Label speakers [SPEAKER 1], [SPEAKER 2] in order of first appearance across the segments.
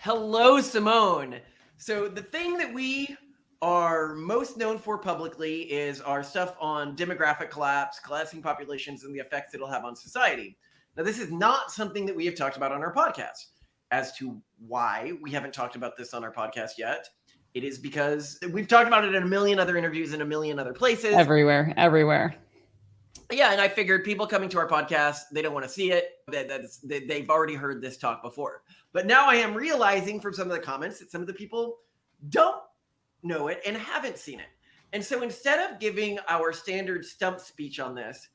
[SPEAKER 1] Hello, Simone. So the thing that we are most known for publicly is our stuff on demographic collapse, collapsing populations, and the effects it'll have on society. Now, this is not something that we have talked about on our podcast. As to why we haven't talked about this on our podcast yet, it is because we've talked about it in a million other interviews in a million other places.
[SPEAKER 2] Everywhere.
[SPEAKER 1] Yeah, and I figured people coming to our podcast, they don't want to see it. They've already heard this talk before. But now I am realizing from some of the comments that some of the people don't know it and haven't seen it. And so instead of giving our standard stump speech on this,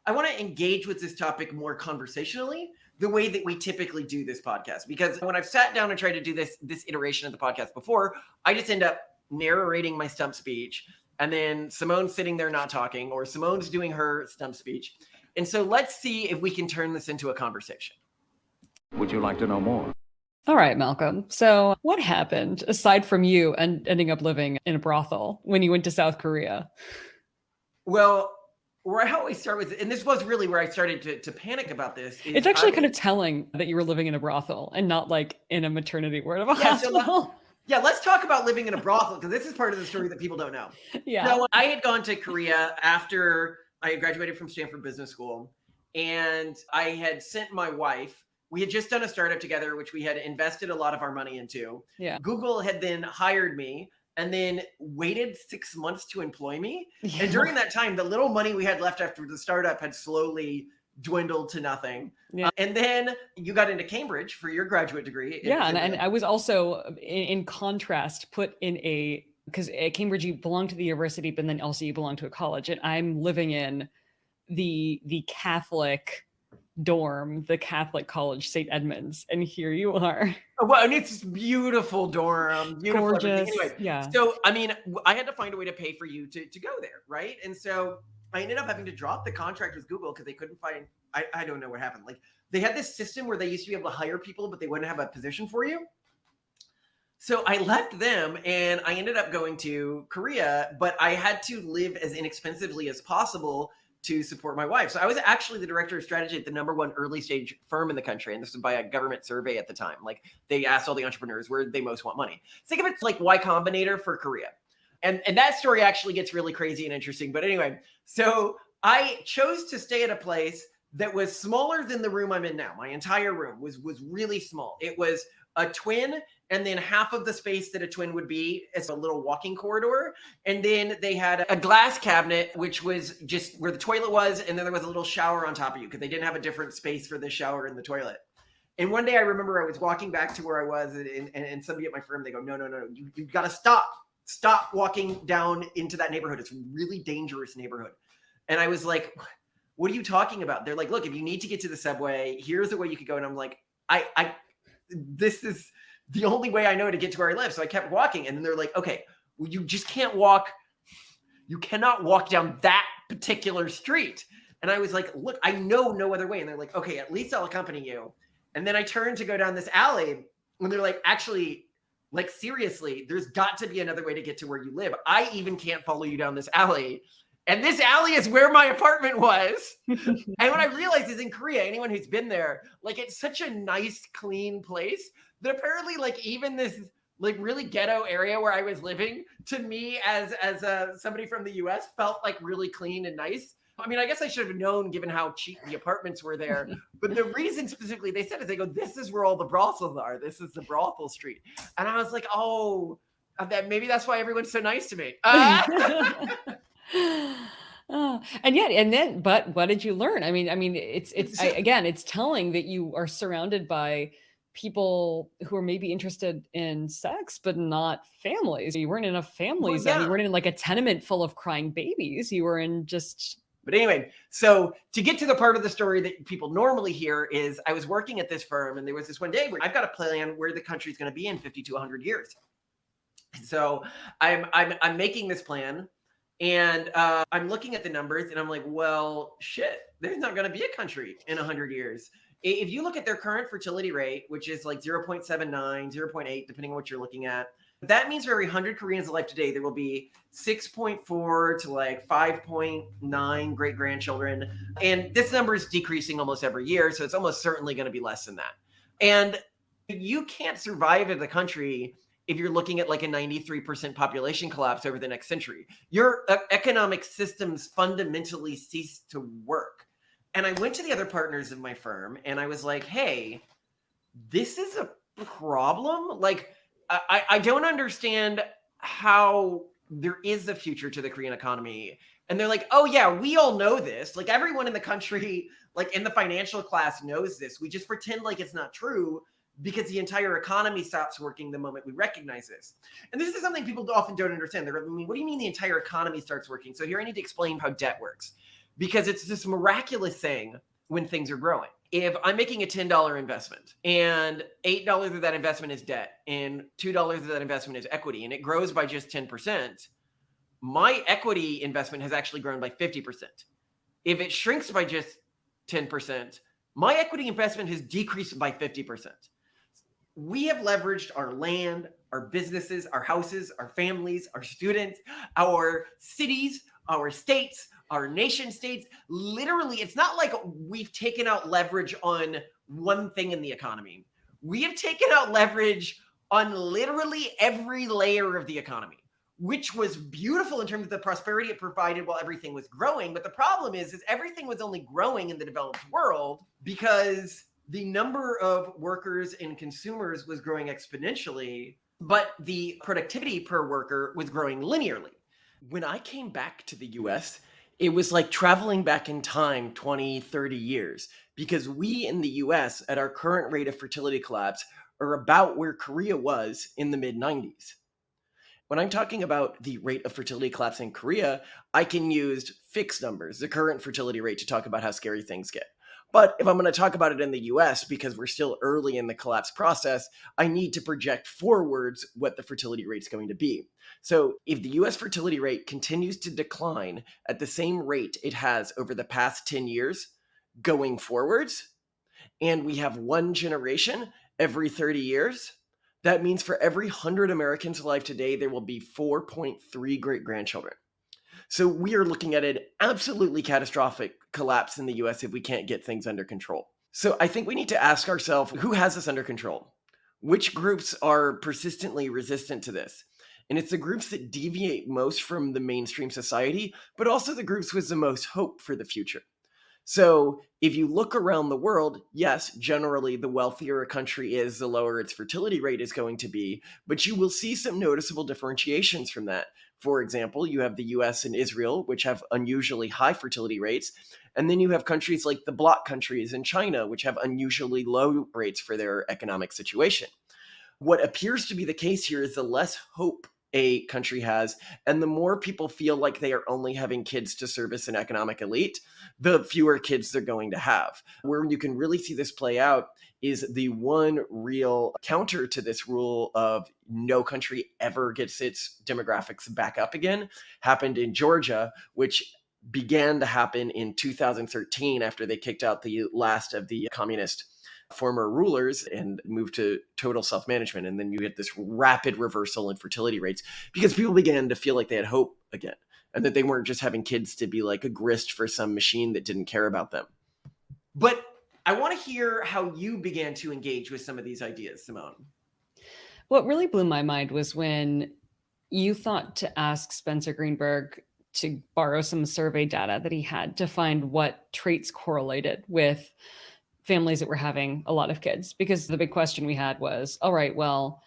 [SPEAKER 1] I want to engage with this topic more conversationally, the way that we typically do this podcast. Because when I've sat down and tried to do this iteration of the podcast before, I just end up narrating my stump speech. And then Simone's sitting there not talking, or Simone's doing her stump speech. And so let's see if we can turn this into a conversation.
[SPEAKER 3] Would you like to know more?
[SPEAKER 2] All right, Malcolm. So what happened aside from you and ending up living in a brothel when you went to South Korea?
[SPEAKER 1] Well, where I always start with, and this was really where I started to panic about this.
[SPEAKER 2] It's actually kind of telling that you were living in a brothel and not like in a maternity ward of a hospital.
[SPEAKER 1] Yeah, let's talk about living in a brothel, because this is part of the story that people don't know.
[SPEAKER 2] Yeah.
[SPEAKER 1] So I had gone to Korea after I had graduated from Stanford Business School, and I had sent my wife. We had just done a startup together, which we had invested a lot of our money into.
[SPEAKER 2] Yeah.
[SPEAKER 1] Google had then hired me and then waited 6 months to employ me.
[SPEAKER 2] Yeah.
[SPEAKER 1] And during that time, the little money we had left after the startup had slowly dwindled to nothing.
[SPEAKER 2] Yeah.
[SPEAKER 1] And then you got into Cambridge for your graduate degree.
[SPEAKER 2] Yeah, and I was also, in contrast, put in because at Cambridge you belong to the university, but then also you belong to a college. And I'm living in the Catholic dorm, the Catholic college, St. Edmunds. And here you are.
[SPEAKER 1] Well, and it's beautiful dorm. Beautiful.
[SPEAKER 2] Gorgeous.
[SPEAKER 1] Anyway,
[SPEAKER 2] yeah.
[SPEAKER 1] So, I mean, I had to find a way to pay for you to go there, right? And so I ended up having to drop the contract with Google because they couldn't find, I don't know what happened. Like, they had this system where they used to be able to hire people, but they wouldn't have a position for you. So I left them and I ended up going to Korea, but I had to live as inexpensively as possible to support my wife. So I was actually the director of strategy at the #1 early stage firm in the country. And this was by a government survey at the time. Like, they asked all the entrepreneurs where they most want money. Think of it like Y Combinator for Korea. And that story actually gets really crazy and interesting. But anyway, so I chose to stay at a place that was smaller than the room I'm in now. My entire room was really small. It was a twin, and then half of the space that a twin would be is a little walking corridor. And then they had a glass cabinet, which was just where the toilet was. And then there was a little shower on top of you because they didn't have a different space for the shower and the toilet. And one day I remember I was walking back to where I was, and somebody at my firm, they go, no, you got to stop walking down into that neighborhood. It's a really dangerous neighborhood. And I was like, what are you talking about? They're like, look, if you need to get to the subway, here's the way you could go. And I'm like, this is the only way I know to get to where I live. So I kept walking. And then they're like, okay, well, you just can't walk. You cannot walk down that particular street. And I was like, look, I know no other way. And they're like, okay, at least I'll accompany you. And then I turned to go down this alley, and they're like, actually, like, seriously, there's got to be another way to get to where you live. I even can't follow you down this alley. And this alley is where my apartment was. And what I realized is in Korea, anyone who's been there, like, it's such a nice, clean place that apparently, like, even this like really ghetto area where I was living, to me as somebody from the US, felt like really clean and nice. I mean, I guess I should have known given how cheap the apartments were there. But the reason specifically they said is, they go, this is where all the brothels are. This is the brothel street. And I was like, oh, maybe that's why everyone's so nice to me.
[SPEAKER 2] But what did you learn? I mean, it's telling that you are surrounded by people who are maybe interested in sex, but not families. You weren't in a family zone. You weren't in like a tenement full of crying babies. You were in just...
[SPEAKER 1] But anyway, so to get to the part of the story that people normally hear is, I was working at this firm, and there was this one day where I've got a plan where the country's going to be in 50 to 100 years. So I'm making this plan, and I'm looking at the numbers, and I'm like, well, shit, there's not going to be a country in 100 years. If you look at their current fertility rate, which is like 0.79, 0.8, depending on what you're looking at, that means for every 100 Koreans alive today, there will be 6.4 to like 5.9 great grandchildren. And this number is decreasing almost every year. So it's almost certainly going to be less than that. And You can't survive as a country if you're looking at like a 93% population collapse over the next century. Your economic systems fundamentally cease to work. And I went to the other partners of my firm and I was like, hey, this is a problem. Like, I don't understand how there is a future to the Korean economy. And they're like, oh, yeah, we all know this. Like, everyone in the country, like in the financial class, knows this. We just pretend like it's not true because the entire economy stops working the moment we recognize this. And this is something people often don't understand. They're like, what do you mean the entire economy starts working? So here I need to explain how debt works, because it's this miraculous thing when things are growing. If I'm making a $10 investment and $8 of that investment is debt and $2 of that investment is equity, and it grows by just 10%, my equity investment has actually grown by 50%. If it shrinks by just 10%, my equity investment has decreased by 50%. We have leveraged our land, our businesses, our houses, our families, our students, our cities, our states, our nation states. Literally, it's not like we've taken out leverage on one thing in the economy. We have taken out leverage on literally every layer of the economy, which was beautiful in terms of the prosperity it provided while everything was growing. But the problem is everything was only growing in the developed world because the number of workers and consumers was growing exponentially, but the productivity per worker was growing linearly. When I came back to the US, it was like traveling back in time 20, 30 years, because we in the US at our current rate of fertility collapse are about where Korea was in the mid 90s. When I'm talking about the rate of fertility collapse in Korea, I can use fixed numbers, the current fertility rate, to talk about how scary things get. But if I'm going to talk about it in the US, because we're still early in the collapse process, I need to project forwards what the fertility rate is going to be. So if the US fertility rate continues to decline at the same rate it has over the past 10 years going forwards, and we have one generation every 30 years, that means for every 100 Americans alive today, there will be 4.3 great-grandchildren. So we are looking at an absolutely catastrophic collapse in the US if we can't get things under control. So I think we need to ask ourselves, who has this under control? Which groups are persistently resistant to this? And it's the groups that deviate most from the mainstream society, but also the groups with the most hope for the future. So if you look around the world, yes, generally the wealthier a country is, the lower its fertility rate is going to be, but you will see some noticeable differentiations from that. For example, you have the US and Israel, which have unusually high fertility rates. And then you have countries like the Bloc countries in China, which have unusually low rates for their economic situation. What appears to be the case here is the less hope a country has, and the more people feel like they are only having kids to service an economic elite, the fewer kids they're going to have. Where you can really see this play out is the one real counter to this rule of no country ever gets its demographics back up again happened in Georgia, which began to happen in 2013 after they kicked out the last of the communist former rulers and moved to total self-management. And then you get this rapid reversal in fertility rates because people began to feel like they had hope again, and that they weren't just having kids to be like a grist for some machine that didn't care about them. But I want to hear how you began to engage with some of these ideas, Simone.
[SPEAKER 2] What really blew my mind was when you thought to ask Spencer Greenberg to borrow some survey data that he had to find what traits correlated with families that were having a lot of kids. Because the big question we had was, all right, well,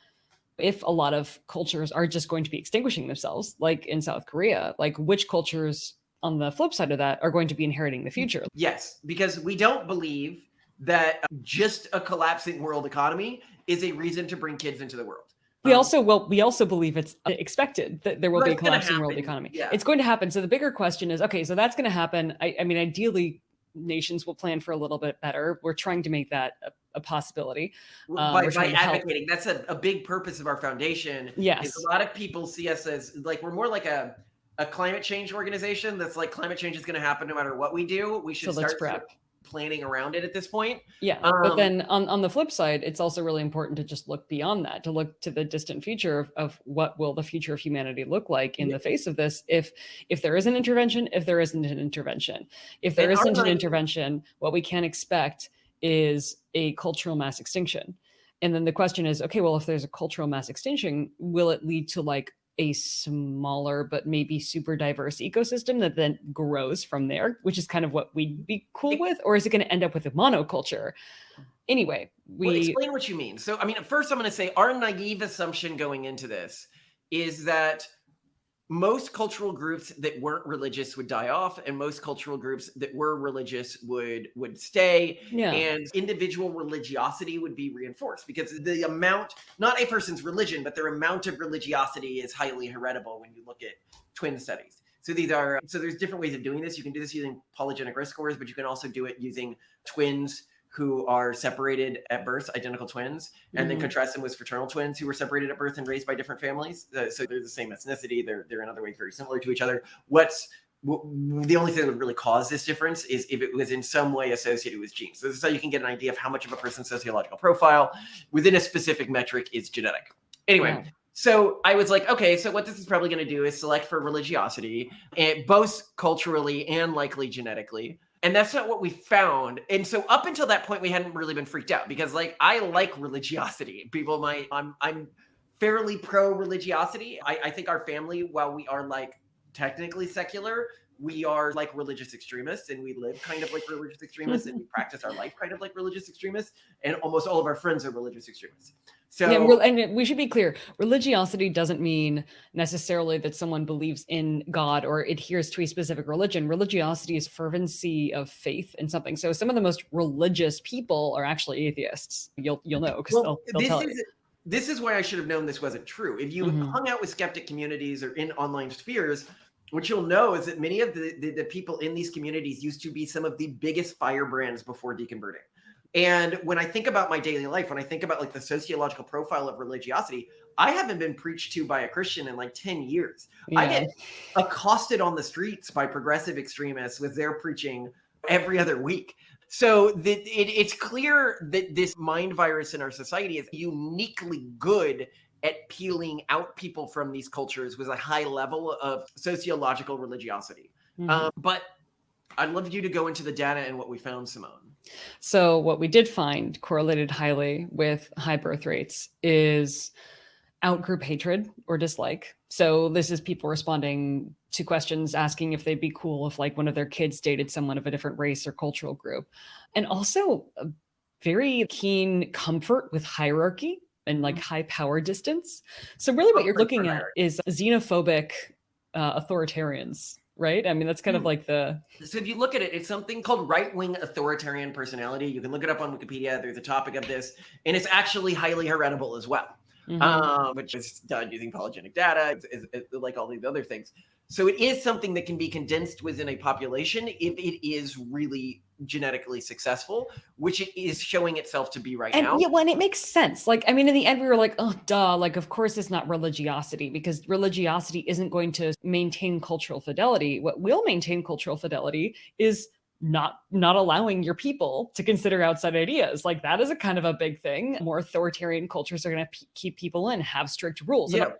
[SPEAKER 2] if a lot of cultures are just going to be extinguishing themselves, like in South Korea, like which cultures on the flip side of that are going to be inheriting the future?
[SPEAKER 1] Yes, because we don't believe that just a collapsing world economy is a reason to bring kids into the world.
[SPEAKER 2] We also believe it's expected that there will be a collapsing world economy. Yeah. It's going to happen. So the bigger question is, okay, so that's going to happen. I mean, ideally, nations will plan for a little bit better. We're trying to make that a possibility.
[SPEAKER 1] By advocating. That's a big purpose of our foundation.
[SPEAKER 2] Yes.
[SPEAKER 1] Is a lot of people see us as like, we're more like a climate change organization that's like, climate change is going to happen no matter what we do. We should start planning around it at this point.
[SPEAKER 2] Yeah. But then on the flip side, it's also really important to just look beyond that, to look to the distant future of what will the future of humanity look like in the face of this. If there is an intervention, if there isn't an intervention, if there isn't an intervention, what we can expect is a cultural mass extinction. And then the question is, okay, well, if there's a cultural mass extinction, will it lead to like a smaller but maybe super diverse ecosystem that then grows from there, which is kind of what we'd be cool with? Or is it going to end up with a monoculture? Anyway,
[SPEAKER 1] Well, explain what you mean. So, I mean, first I'm going to say our naive assumption going into this is that most cultural groups that weren't religious would die off, and most cultural groups that were religious would stay,
[SPEAKER 2] Yeah.
[SPEAKER 1] and individual religiosity would be reinforced, because the amount, not a person's religion, but their amount of religiosity is highly heritable when you look at twin studies. So there's different ways of doing this. You can do this using polygenic risk scores, but you can also do it using twins who are separated at birth, identical twins, and then contrast them with fraternal twins who were separated at birth and raised by different families. So they're the same ethnicity. They're in other ways very similar to each other. The only thing that would really cause this difference is if it was in some way associated with genes. So this is how you can get an idea of how much of a person's sociological profile within a specific metric is genetic. Anyway. Yeah. So I was like, okay, so what this is probably going to do is select for religiosity, both culturally and likely genetically. And that's not what we found. And so up until that point, we hadn't really been freaked out, because like, I like religiosity. I'm fairly pro religiosity. I think our family, while we are like technically secular, we are like religious extremists, and we live kind of like religious extremists, and we practice our life kind of like religious extremists. And almost all of our friends are religious extremists. So,
[SPEAKER 2] yeah, and we should be clear, religiosity doesn't mean necessarily that someone believes in God or adheres to a specific religion. Religiosity is fervency of faith in something. So some of the most religious people are actually atheists. You'll know, because they'll tell you.
[SPEAKER 1] This is why I should have known this wasn't true. If you hung out with skeptic communities or in online spheres, what you'll know is that many of the people in these communities used to be some of the biggest firebrands before deconverting. And when I think about my daily life, when I think about like the sociological profile of religiosity, I haven't been preached to by a Christian in like 10 years. Yeah. I get accosted on the streets by progressive extremists with their preaching every other week. So it's clear that this mind virus in our society is uniquely good at peeling out people from these cultures with a high level of sociological religiosity. But I'd love you to go into the data and what we found, Simone.
[SPEAKER 2] So what we did find correlated highly with high birth rates is outgroup hatred or dislike. So this is people responding to questions asking if they'd be cool if like one of their kids dated someone of a different race or cultural group. And also a very keen comfort with hierarchy and like high power distance. So really what you're looking at is xenophobic authoritarians. Right? I mean, that's kind of like
[SPEAKER 1] So if you look at it, it's something called right-wing authoritarian personality. You can look it up on Wikipedia. There's a topic of this, and it's actually highly heritable as well, which is done using polygenic data, is like all these other things. So it is something that can be condensed within a population if it is really genetically successful, which it is showing itself to be right now.
[SPEAKER 2] Yeah, well, and it makes sense. Like, I mean, in the end, we were like, oh, duh. Like, of course, it's not religiosity, because religiosity isn't going to maintain cultural fidelity. What will maintain cultural fidelity is not allowing your people to consider outside ideas. Like, that is a kind of a big thing. More authoritarian cultures are going to keep people in, have strict rules.
[SPEAKER 1] Yeah.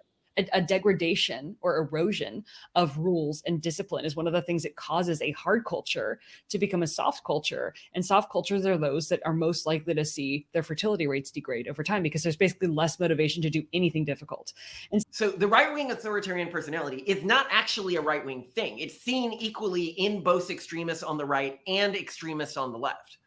[SPEAKER 2] A degradation or erosion of rules and discipline is one of the things that causes a hard culture to become a soft culture. And soft cultures are those that are most likely to see their fertility rates degrade over time, because there's basically less motivation to do anything difficult. And
[SPEAKER 1] so the right-wing authoritarian personality is not actually a right-wing thing. It's seen equally in both extremists on the right and extremists on the left.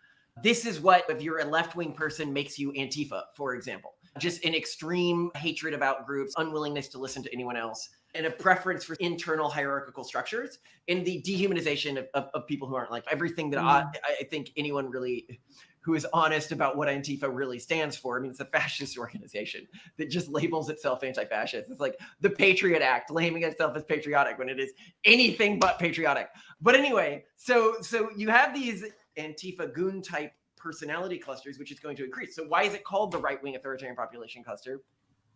[SPEAKER 1] This is what, if you're a left-wing person, makes you Antifa, for example. Just an extreme hatred about groups, unwillingness to listen to anyone else, and a preference for internal hierarchical structures, and the dehumanization of people who aren't like everything that I think anyone really who is honest about what Antifa really stands for. I mean, it's a fascist organization that just labels itself anti-fascist. It's like the Patriot Act, naming itself as patriotic when it is anything but patriotic. But anyway, so you have these Antifa goon type personality clusters, which is going to increase. So why is it called the right-wing authoritarian population cluster?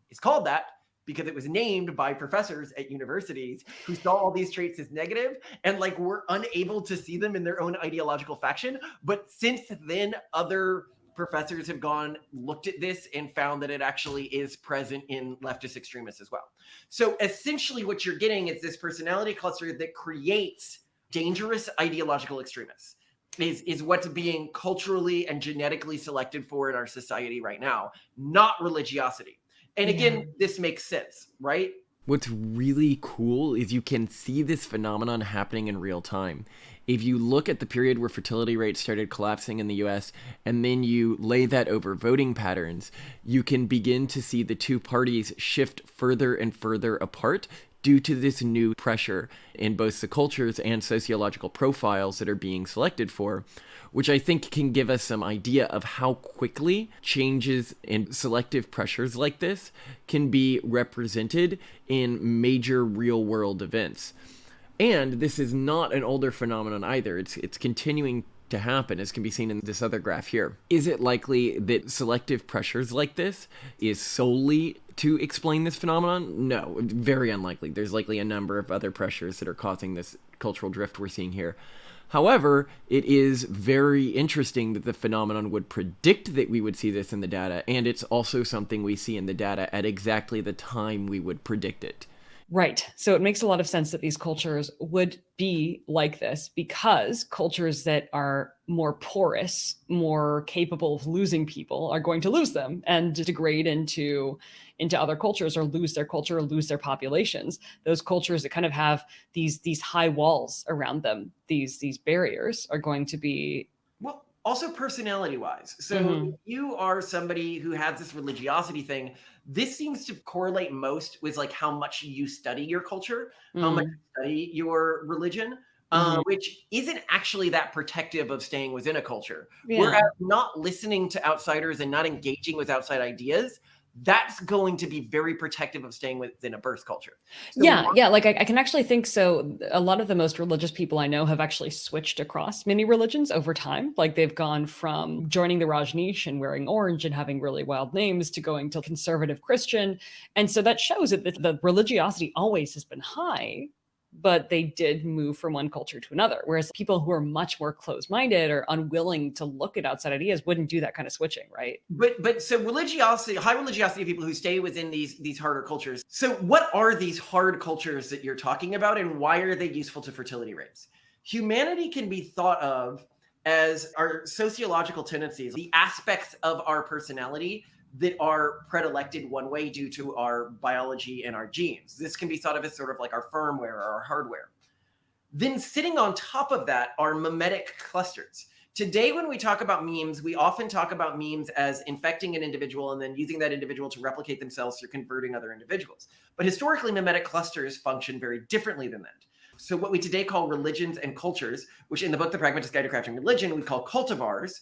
[SPEAKER 1] It's called that because it was named by professors at universities who saw all these traits as negative and like were unable to see them in their own ideological faction. But since then, other professors have looked at this and found that it actually is present in leftist extremists as well. So essentially what you're getting is this personality cluster that creates dangerous ideological extremists. is what's being culturally and genetically selected for in our society right now, not religiosity. And again, this makes sense, right?
[SPEAKER 4] What's really cool is you can see this phenomenon happening in real time. If you look at the period where fertility rates started collapsing in the US, and then you lay that over voting patterns, you can begin to see the two parties shift further and further apart due to this new pressure in both the cultures and sociological profiles that are being selected for, which I think can give us some idea of how quickly changes in selective pressures like this can be represented in major real-world events. And this is not an older phenomenon either. It's continuing to happen, as can be seen in this other graph here. Is it likely that selective pressures like this is solely to explain this phenomenon? No, very unlikely. There's likely a number of other pressures that are causing this cultural drift we're seeing here. However, it is very interesting that the phenomenon would predict that we would see this in the data, and it's also something we see in the data at exactly the time we would predict it.
[SPEAKER 2] Right. So it makes a lot of sense that these cultures would be like this, because cultures that are more porous, more capable of losing people, are going to lose them and degrade into other cultures, or lose their culture, or lose their populations. Those cultures that kind of have these high walls around them, these barriers, are going to be,
[SPEAKER 1] well, also personality-wise. So if you are somebody who has this religiosity thing, this seems to correlate most with like how much you study your culture, how much you study your religion, which isn't actually that protective of staying within a culture. Whereas not listening to outsiders and not engaging with outside ideas, that's going to be very protective of staying within a birth culture. So
[SPEAKER 2] like I can actually think so. A lot of the most religious people I know have actually switched across many religions over time. Like they've gone from joining the Rajneesh and wearing orange and having really wild names to going to conservative Christian. And so that shows that the religiosity always has been high, but they did move from one culture to another. Whereas people who are much more closed-minded or unwilling to look at outside ideas wouldn't do that kind of switching, right?
[SPEAKER 1] But so religiosity, high religiosity people who stay within these harder cultures. So what are these hard cultures that you're talking about, and why are they useful to fertility rates? Humanity can be thought of as our sociological tendencies, the aspects of our personality that are predilected one way due to our biology and our genes. This can be thought of as sort of like our firmware or our hardware. Then sitting on top of that are memetic clusters. Today, when we talk about memes, we often talk about memes as infecting an individual and then using that individual to replicate themselves through converting other individuals. But historically, memetic clusters function very differently than that. So what we today call religions and cultures, which in the book, The Pragmatist Guide to Crafting Religion, we call cultivars,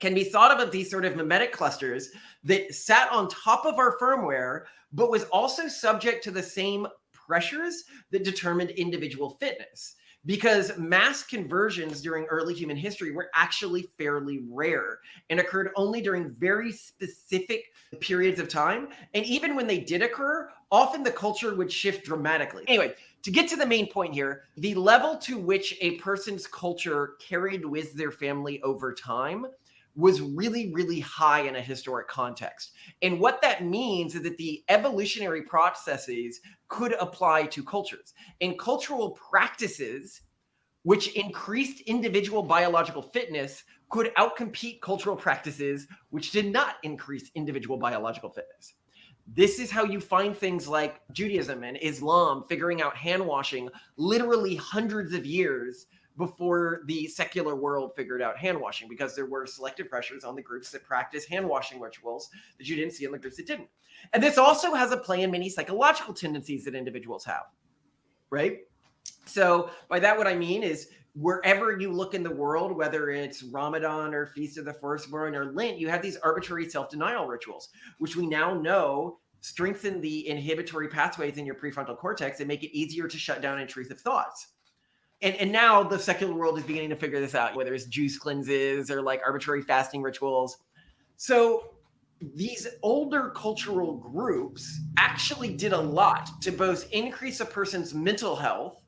[SPEAKER 1] can be thought of as these sort of memetic clusters that sat on top of our firmware, but was also subject to the same pressures that determined individual fitness. Because mass conversions during early human history were actually fairly rare and occurred only during very specific periods of time. And even when they did occur, often the culture would shift dramatically. Anyway, to get to the main point here, the level to which a person's culture carried with their family over time was really, really high in a historic context. And what that means is that the evolutionary processes could apply to cultures. And cultural practices which increased individual biological fitness could outcompete cultural practices which did not increase individual biological fitness. This is how you find things like Judaism and Islam figuring out hand washing literally hundreds of years before the secular world figured out hand washing, because there were selective pressures on the groups that practice hand washing rituals that you didn't see in the groups that didn't. And this also has a play in many psychological tendencies that individuals have, right? So by that, what I mean is wherever you look in the world, whether it's Ramadan or Feast of the Firstborn or Lent, you have these arbitrary self-denial rituals, which we now know strengthen the inhibitory pathways in your prefrontal cortex and make it easier to shut down intrusive thoughts. And now the secular world is beginning to figure this out, whether it's juice cleanses or like arbitrary fasting rituals. So these older cultural groups actually did a lot to both increase a person's mental health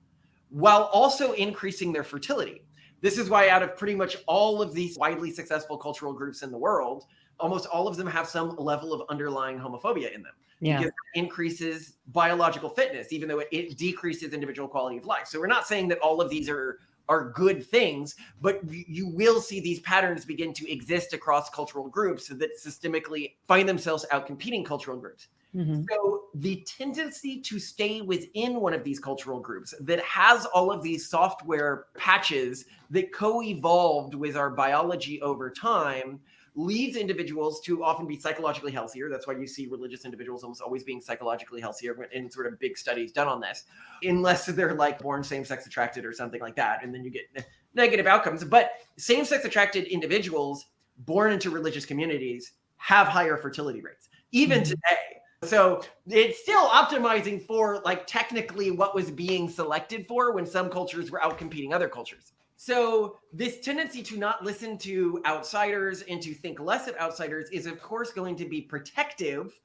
[SPEAKER 1] while also increasing their fertility. This is why out of pretty much all of these widely successful cultural groups in the world, almost all of them have some level of underlying homophobia in them. Because it increases biological fitness, even though it decreases individual quality of life. So we're not saying that all of these are are good things, but you will see these patterns begin to exist across cultural groups that systemically find themselves out competing cultural groups.
[SPEAKER 2] Mm-hmm.
[SPEAKER 1] So the tendency to stay within one of these cultural groups that has all of these software patches that co-evolved with our biology over time leads individuals to often be psychologically healthier. That's why you see religious individuals almost always being psychologically healthier in sort of big studies done on this, unless they're like born same-sex attracted or something like that. And then you get negative outcomes. But same-sex attracted individuals born into religious communities have higher fertility rates, even today. So it's still optimizing for like technically what was being selected for when some cultures were out competing other cultures. So this tendency to not listen to outsiders and to think less of outsiders is of course going to be protective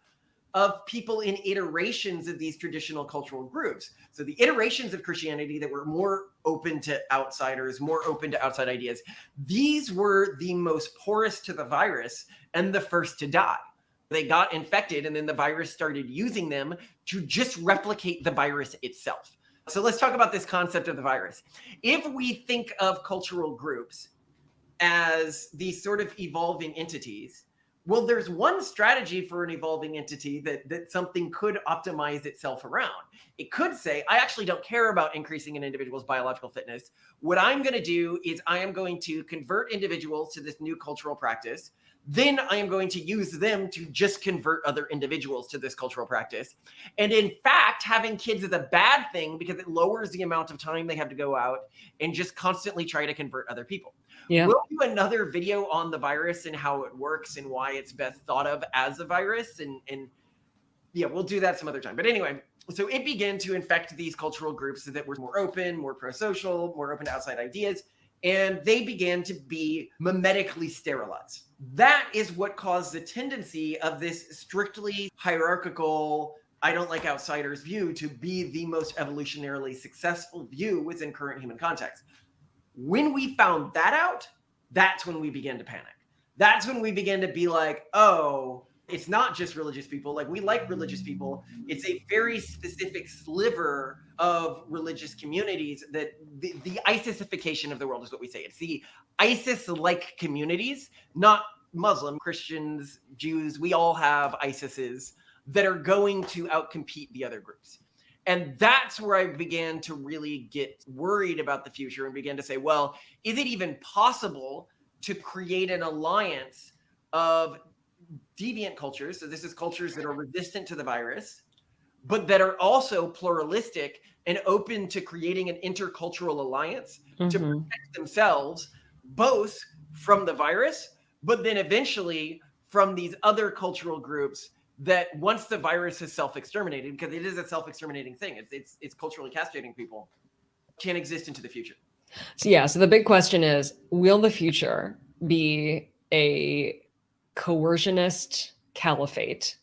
[SPEAKER 1] of people in iterations of these traditional cultural groups. So the iterations of Christianity that were more open to outsiders, more open to outside ideas, these were the most porous to the virus and the first to die. They got infected and then the virus started using them to just replicate the virus itself. So let's talk about this concept of the virus. If we think of cultural groups as these sort of evolving entities, well, there's one strategy for an evolving entity that something could optimize itself around. It could say, I actually don't care about increasing an individual's biological fitness. What I'm going to do is I am going to convert individuals to this new cultural practice. Then I am going to use them to just convert other individuals to this cultural practice. And in fact, having kids is a bad thing because it lowers the amount of time they have to go out and just constantly try to convert other people. Yeah. We'll do another video on the virus and how it works and why it's best thought of as a virus. And yeah, we'll do that some other time. But anyway, so it began to infect these cultural groups that were more open, more pro-social, more open to outside ideas. And they began to be memetically sterilized. That is what caused the tendency of this strictly hierarchical, I don't like outsiders view to be the most evolutionarily successful view within current human context. When we found that out, that's when we began to panic. That's when we began to be like, oh, it's not just religious people. Like, we like religious people. It's a very specific sliver of religious communities that the ISISification of the world is what we say. It's the ISIS-like communities, not Muslim, Christians, Jews. We all have ISISes that are going to outcompete the other groups. And that's where I began to really get worried about the future and began to say, well, is it even possible to create an alliance of deviant cultures? So this is cultures that are resistant to the virus, but that are also pluralistic and open to creating an intercultural alliance to protect themselves, both from the virus, but then eventually from these other cultural groups that once the virus is self-exterminated, because it is a self-exterminating thing, it's culturally castrating people, can exist into the future.
[SPEAKER 2] So yeah, so the big question is, will the future be a coercionist caliphate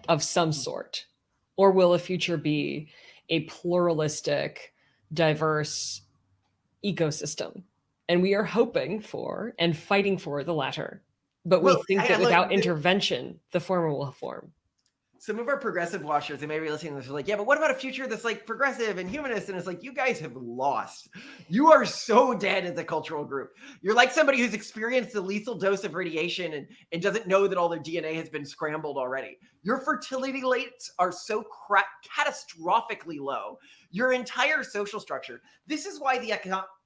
[SPEAKER 2] of some sort, or will a future be a pluralistic, diverse ecosystem? And we are hoping for and fighting for the latter. But we think that without intervention, the former will form.
[SPEAKER 1] Some of our progressive watchers, they may be listening to this, are like, yeah, but what about a future that's like progressive and humanist? And it's like, you guys have lost. You are so dead as a cultural group. You're like somebody who's experienced the lethal dose of radiation and doesn't know that all their DNA has been scrambled already. Your fertility rates are so catastrophically low. Your entire social structure. This is why the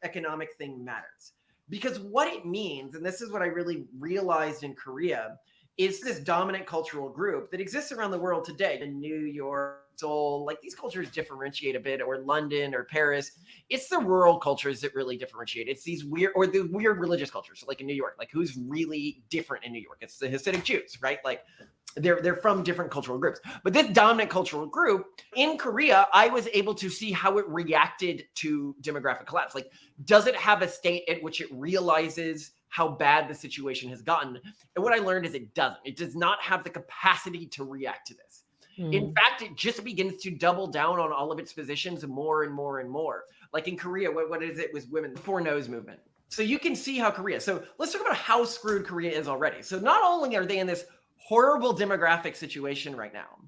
[SPEAKER 1] economic thing matters. Because what it means, and this is what I really realized in Korea, is this dominant cultural group that exists around the world today. In New York, Seoul, like these cultures differentiate a bit, or London or Paris. It's the rural cultures that really differentiate. It's these weird, or the weird religious cultures. So like in New York, like who's really different in New York? It's the Hasidic Jews, right? Like they're from different cultural groups. But this dominant cultural group in Korea, I was able to see how it reacted to demographic collapse. Like, does it have a state at which it realizes how bad the situation has gotten? And what I learned is it doesn't. It does not have the capacity to react to this. In fact, it just begins to double down on all of its positions more and more and more. Like in Korea, what is it with women? The Four No's movement. So you can see how Korea, so let's talk about how screwed Korea is already. So not only are they in this horrible demographic situation right now,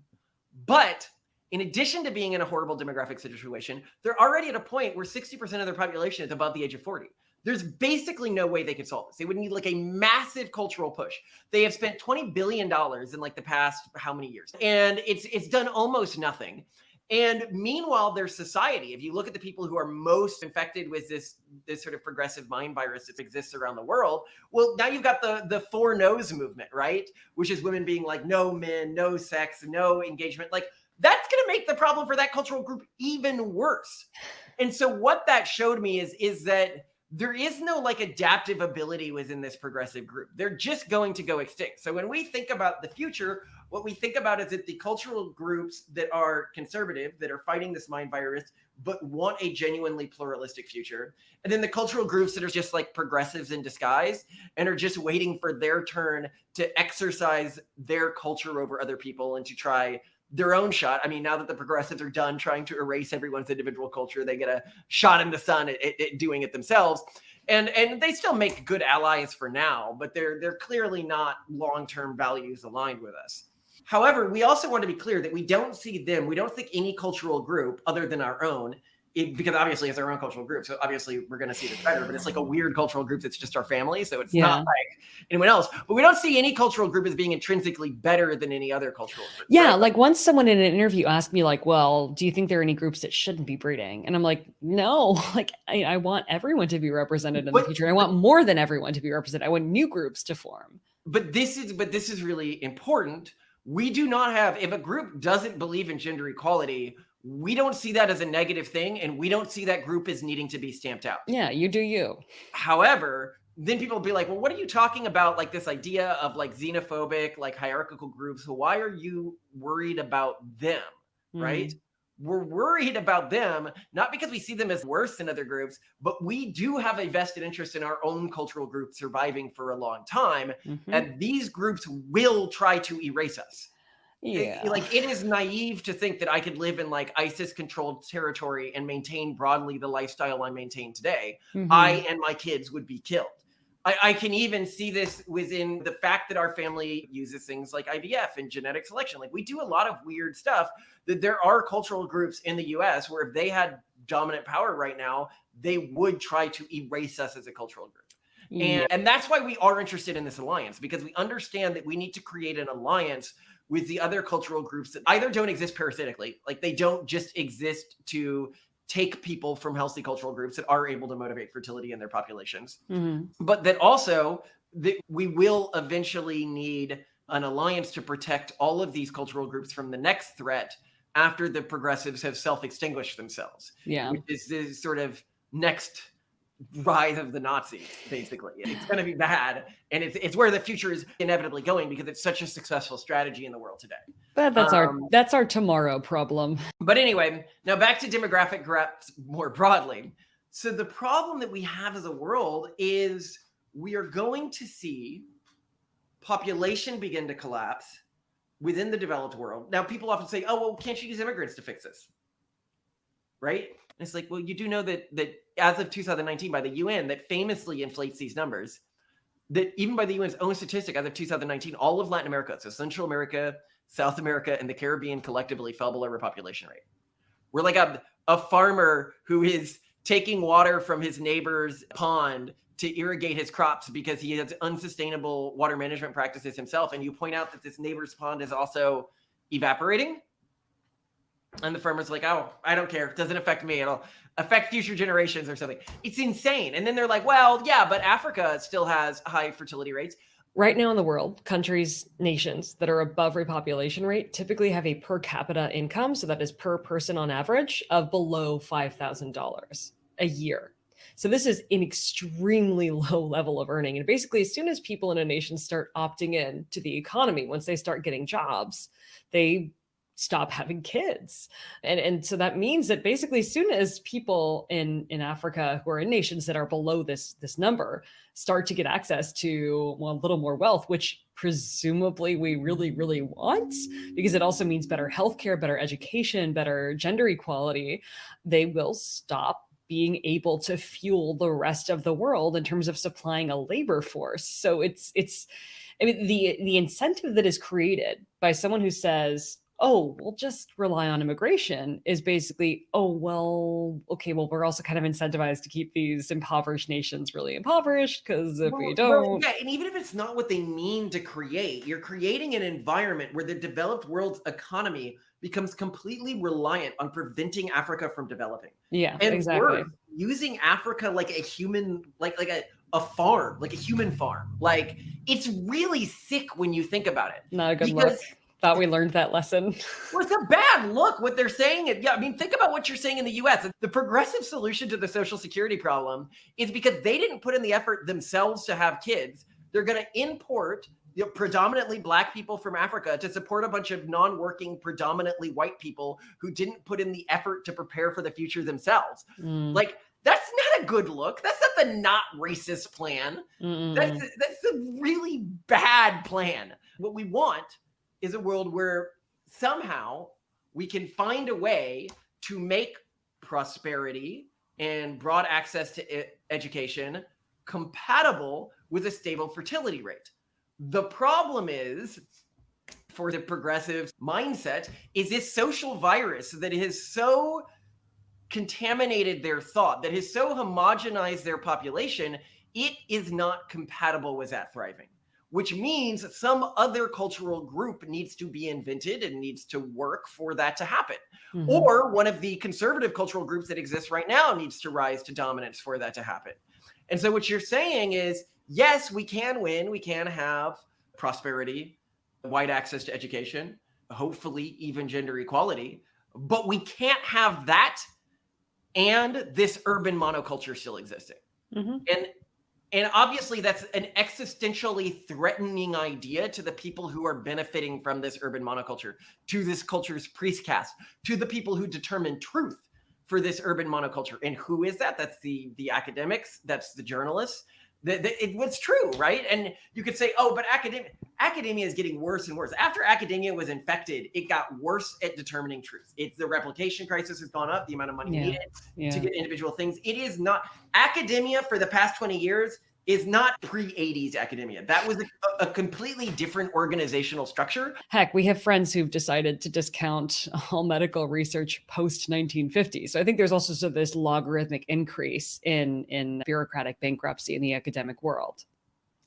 [SPEAKER 1] but in addition to being in a horrible demographic situation, they're already at a point where 60% of their population is above the age of 40. There's basically no way they could solve this. They would need like a massive cultural push. They have spent $20 billion in like the past how many years? And it's done almost nothing. And meanwhile, their society, if you look at the people who are most infected with this sort of progressive mind virus that exists around the world, well, now you've got the four no's movement, right? Which is women being like, no men, no sex, no engagement. Like, that's going to make the problem for that cultural group even worse. And so what that showed me is that there is no like adaptive ability within this progressive group. They're just going to go extinct. So when we think about the future, what we think about is that the cultural groups that are conservative, that are fighting this mind virus, but want a genuinely pluralistic future. And then the cultural groups that are just like progressives in disguise and are just waiting for their turn to exercise their culture over other people and to try their own shot. I mean, now that the progressives are done trying to erase everyone's individual culture, they get a shot in the sun at doing it themselves. And they still make good allies for now, but they're clearly not long-term values aligned with us. However, we also want to be clear that we don't see them, we don't think any cultural group other than our own, because obviously it's our own cultural group, so obviously we're going to see this better, but it's like a weird cultural group that's just our family, so it's not like anyone else. But we don't see any cultural group as being intrinsically better than any other cultural group.
[SPEAKER 2] Yeah, right? Like once someone in an interview asked me like, well, do you think there are any groups that shouldn't be breeding? And I'm like, no, like I want everyone to be represented in the future. I want more than everyone to be represented. I want new groups to form.
[SPEAKER 1] But this is really important. We do not have, if a group doesn't believe in gender equality, we don't see that as a negative thing, and we don't see that group as needing to be stamped out.
[SPEAKER 2] Yeah, you do you.
[SPEAKER 1] However, then people will be like, well, what are you talking about? Like this idea of like xenophobic, like hierarchical groups. So why are you worried about them? Right? We're worried about them, not because we see them as worse than other groups, but we do have a vested interest in our own cultural group surviving for a long time. And these groups will try to erase us.
[SPEAKER 2] Yeah.
[SPEAKER 1] It is naive to think that I could live in like ISIS controlled territory and maintain broadly the lifestyle I maintain today. I and my kids would be killed. I can even see this within the fact that our family uses things like IVF and genetic selection. Like we do a lot of weird stuff that there are cultural groups in the US where if they had dominant power right now, they would try to erase us as a cultural group. And that's why we are interested in this alliance, because we understand that we need to create an alliance with the other cultural groups that either don't exist parasitically, like they don't just exist to take people from healthy cultural groups that are able to motivate fertility in their populations, but that also that we will eventually need an alliance to protect all of these cultural groups from the next threat after the progressives have self-extinguished themselves.
[SPEAKER 2] Yeah.
[SPEAKER 1] Which is this sort of next rise of the Nazis, basically. It's going to be bad, and it's where the future is inevitably going because it's such a successful strategy in the world today.
[SPEAKER 2] But that's our tomorrow problem.
[SPEAKER 1] But anyway, now back to demographic gaps more broadly. So the problem that we have as a world is we are going to see population begin to collapse within the developed world. Now, people often say, oh, well, can't you use immigrants to fix this? Right? And it's like, well, you do know that as of 2019 by the UN, that famously inflates these numbers, that even by the UN's own statistic, as of 2019, all of Latin America, so Central America, South America, and the Caribbean collectively fell below our population rate. We're like a farmer who is taking water from his neighbor's pond to irrigate his crops because he has unsustainable water management practices himself. And you point out that this neighbor's pond is also evaporating. And the farmer's like, oh, I don't care. It doesn't affect me. It'll affect future generations or something. It's insane. And then they're like, well, yeah, but Africa still has high fertility rates.
[SPEAKER 2] Right now in the world, countries, nations that are above repopulation rate typically have a per capita income, so that is per person on average, of below $5,000 a year. So this is an extremely low level of earning. And basically, as soon as people in a nation start opting in to the economy, once they start getting jobs, they stop having kids. And so that means that basically as soon as people in Africa who are in nations that are below this number start to get access to, well, a little more wealth, which presumably we really, really want, because it also means better healthcare, better education, better gender equality, they will stop being able to fuel the rest of the world in terms of supplying a labor force. So it's I mean, the incentive that is created by someone who says, oh, we'll just rely on immigration is basically, oh, well, okay, well, we're also kind of incentivized to keep these impoverished nations really impoverished because if we don't.
[SPEAKER 1] Yeah, and even if it's not what they mean to create, you're creating an environment where the developed world's economy becomes completely reliant on preventing Africa from developing.
[SPEAKER 2] Yeah,
[SPEAKER 1] And
[SPEAKER 2] exactly.
[SPEAKER 1] we're using Africa like a human, like a farm, like a human farm. Like it's really sick when you think about it.
[SPEAKER 2] Not a good look.
[SPEAKER 1] Because
[SPEAKER 2] Thought we learned that lesson.
[SPEAKER 1] well, it's a bad look what they're saying. Yeah, I mean, think about what you're saying in the US. The progressive solution to the Social Security problem is because they didn't put in the effort themselves to have kids. They're going to import predominantly Black people from Africa to support a bunch of non-working, predominantly white people who didn't put in the effort to prepare for the future themselves. Like, that's not a good look. That's not the not racist plan. That's a really bad plan. What we want is a world where somehow we can find a way to make prosperity and broad access to education compatible with a stable fertility rate. The problem is, for the progressive mindset, is this social virus that has so contaminated their thought, that has so homogenized their population, it is not compatible with that thriving. Which means some other cultural group needs to be invented and needs to work for that to happen. Or one of the conservative cultural groups that exists right now needs to rise to dominance for that to happen. And so what you're saying is, yes, we can win. We can have prosperity, wide access to education, hopefully even gender equality, but we can't have that and this urban monoculture still existing. And obviously, that's an existentially threatening idea to the people who are benefiting from this urban monoculture, to this culture's priest caste, to the people who determine truth for this urban monoculture. And who is that? That's the academics. That's the journalists. What's true, right? And you could say, oh, but academia is getting worse and worse. After academia was infected, it got worse at determining truth. It's the replication crisis has gone up, the amount of money needed to get individual things. It is not academia for the past 20 years is not pre-80s academia. That was a completely different organizational structure.
[SPEAKER 2] Heck, we have friends who've decided to discount all medical research post-1950. So I think there's also this logarithmic increase in bureaucratic bankruptcy in the academic world.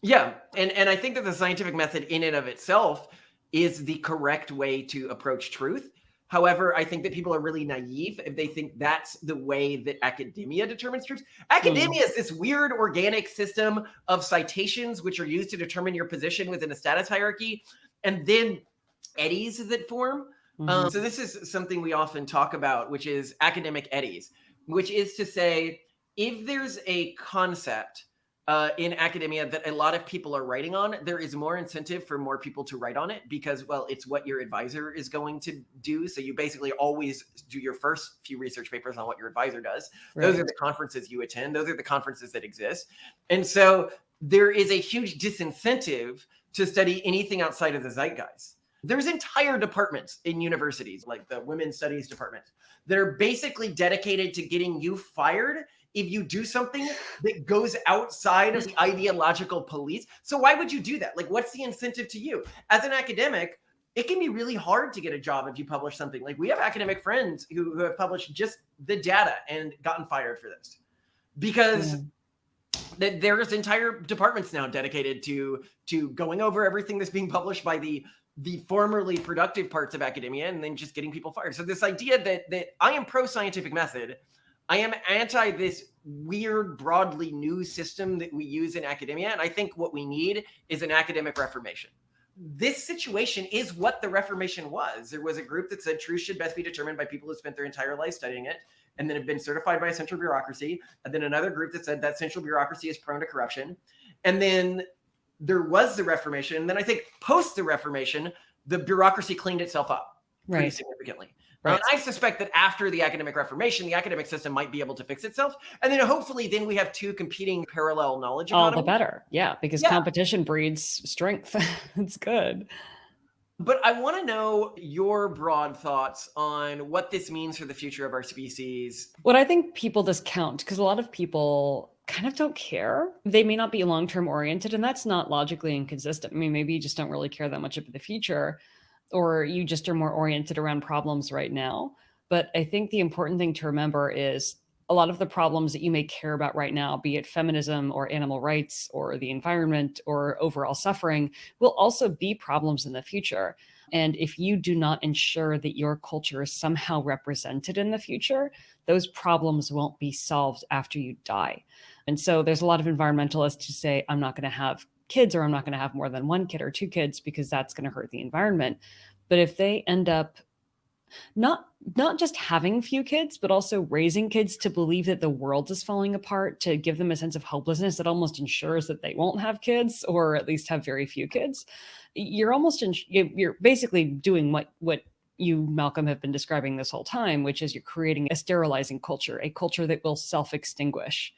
[SPEAKER 1] Yeah, and I think that the scientific method in and of itself is the correct way to approach truth. However, I think that people are really naive if they think that's the way that academia determines truth. Academia is this weird organic system of citations which are used to determine your position within a status hierarchy, and then eddies that form. So this is something we often talk about, which is academic eddies, which is to say, if there's a concept in academia that a lot of people are writing on, there is more incentive for more people to write on it because, well, it's what your advisor is going to do. So you basically always do your first few research papers on what your advisor does. Right. Those are the conferences you attend. Those are the conferences that exist. And so there is a huge disincentive to study anything outside of the zeitgeist. There's entire departments in universities, like the women's studies department, that are basically dedicated to getting you fired if you do something that goes outside of the ideological police. So why would you do that? Like, what's the incentive to you? As an academic, it can be really hard to get a job if you publish something. Like, we have academic friends who have published just the data and gotten fired for this. Because there's entire departments now dedicated to going over everything that's being published by the formerly productive parts of academia and then just getting people fired. So this idea that I am pro-scientific method, I am anti this weird, broadly new system that we use in academia. And I think what we need is an academic reformation. This situation is what the Reformation was. There was a group that said truth should best be determined by people who spent their entire life studying it and then have been certified by a central bureaucracy. And then another group that said that central bureaucracy is prone to corruption. And then there was the Reformation. And then I think post the Reformation, the bureaucracy cleaned itself up pretty significantly. Right. I suspect that after the academic reformation, the academic system might be able to fix itself. And then hopefully then we have two competing parallel knowledge economies.
[SPEAKER 2] All the better. Yeah, because competition breeds strength. It's good.
[SPEAKER 1] But I want to know your broad thoughts on what this means for the future of our species.
[SPEAKER 2] What I think people discount, because a lot of people kind of don't care. They may not be long-term oriented, and that's not logically inconsistent. I mean, maybe you just don't really care that much about the future. or you just are more oriented around problems right now. But I think the important thing to remember is a lot of the problems that you may care about right now, be it feminism or animal rights or the environment or overall suffering, will also be problems in the future. And if you do not ensure that your culture is somehow represented in the future, those problems won't be solved after you die. And so there's a lot of environmentalists who say, I'm not going to have kids, or I'm not going to have more than one kid or two kids because that's going to hurt the environment. But if they end up not just having few kids, but also raising kids to believe that the world is falling apart, to give them a sense of hopelessness that almost ensures that they won't have kids, or at least have very few kids, you're basically doing what you, Malcolm, have been describing this whole time, which is you're creating a sterilizing culture, a culture that will self-extinguish.